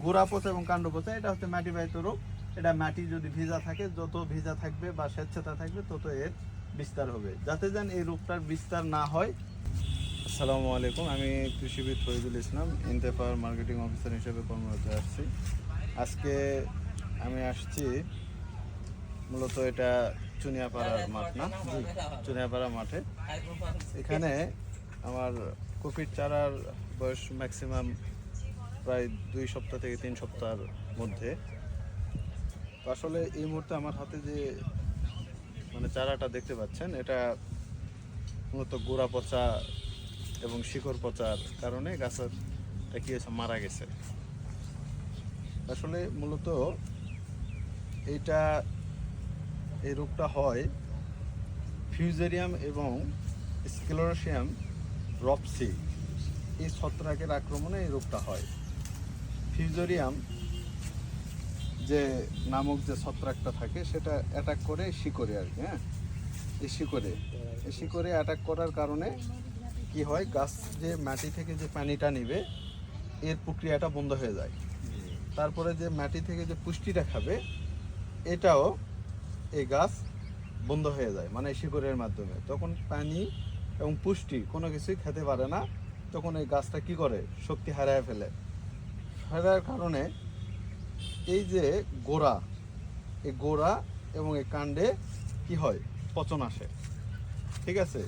গোড়া পচা এবং কাণ্ড পচা এটা হচ্ছে মাটি বাহিত রোগ। এটা মাটি যদি ভিজা থাকে, যত ভিজা থাকবে বা স্বেচ্ছাতা থাকবে তত এর বিস্তার হবে। যাতে যেন এই রোগটার বিস্তার না হয়। আসসালামু আলাইকুম, আমি কৃষিবিদ ফরিদুল ইসলাম, ইনতেফার মার্কেটিং অফিসার হিসেবে কর্মরত আসছি। আজকে আমি আসছি মূলত এটা চুনিয়াপাড়ার মাঠ, না চুনিয়াপাড়া মাঠে। এখানে আমার কপির চারার বয়স ম্যাক্সিমাম প্রায় 2 সপ্তাহ থেকে 3 সপ্তাহের মধ্যে। আসলে এই মুহূর্তে আমার হাতে যে চারাটা দেখতে পাচ্ছেন, এটা মূলত গোড়া পচা এবং শিকড় পচার কারণে গাছের কি হয়েছে, মারা গেছে। আসলে মূলত এই রোগটা হয় ফিউজেরিয়াম এবং স্ক্লেরোসিয়াম রপসি, এই ছত্রাকের আক্রমণে এই রোগটা হয়। ফিউজেরিয়াম যে নামক যে ছত্রাকটা থাকে সেটা অ্যাটাক করে শিকড়ে আর কি, হ্যাঁ, এই শিকড়ে অ্যাটাক করার কারণে কি হয়, গাছ যে মাটি থেকে যে পানিটা নিবে এর প্রক্রিয়াটা বন্ধ হয়ে যায়। তারপরে যে মাটি থেকে যে পুষ্টিটা খাবে এটাও এই গাছ বন্ধ হয়ে যায়, মানে শিকড়ের মাধ্যমে। তখন পানি এবং পুষ্টি কোনো কিছুই খেতে পারে না। তখন এই গাছটা কি করে, শক্তি হারায় ফেলে। ফেলার কারণে এই যে এই গোড়া এবং এই কাণ্ডে কি হয়, পচন আসে। ঠিক আছে,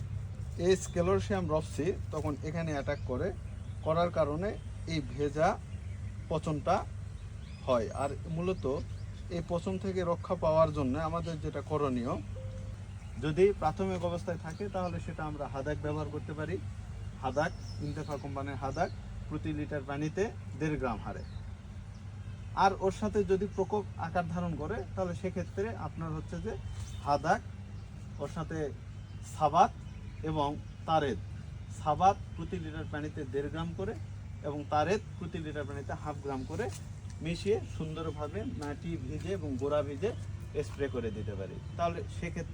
এই স্ক্লেরোসিয়াম রপসি তখন এখানে অ্যাটাক করার কারণে এই ভেজা পচনটা হয়। আর মূলত এই পচন থেকে রক্ষা পাওয়ার জন্য আমাদের যেটা করণীয়, যদি প্রাথমিক অবস্থায় থাকে তাহলে সেটা আমরা হাদাক ব্যবহার করতে পারি। হাদাক, ইনতেফা কোম্পানির হাদাক, প্রতি লিটার পানিতে 1.5 গ্রাম হারে। আর ওর সাথে যদি প্রকোপ আকার ধারণ করে তাহলে সেক্ষেত্রে আপনার হচ্ছে যে হাদাক, ওর সাথে সাবাত এবং তারেদ। সাবাত প্রতি লিটার পানিতে 1.5 গ্রাম করে এবং তারেদ প্রতি লিটার পানিতে 1/2 গ্রাম করে মিশিয়ে সুন্দরভাবে মাটি ভিজে এবং গোড়া ভিজে স্প্রে করে দিতে পারি। তাহলে সেক্ষেত্রে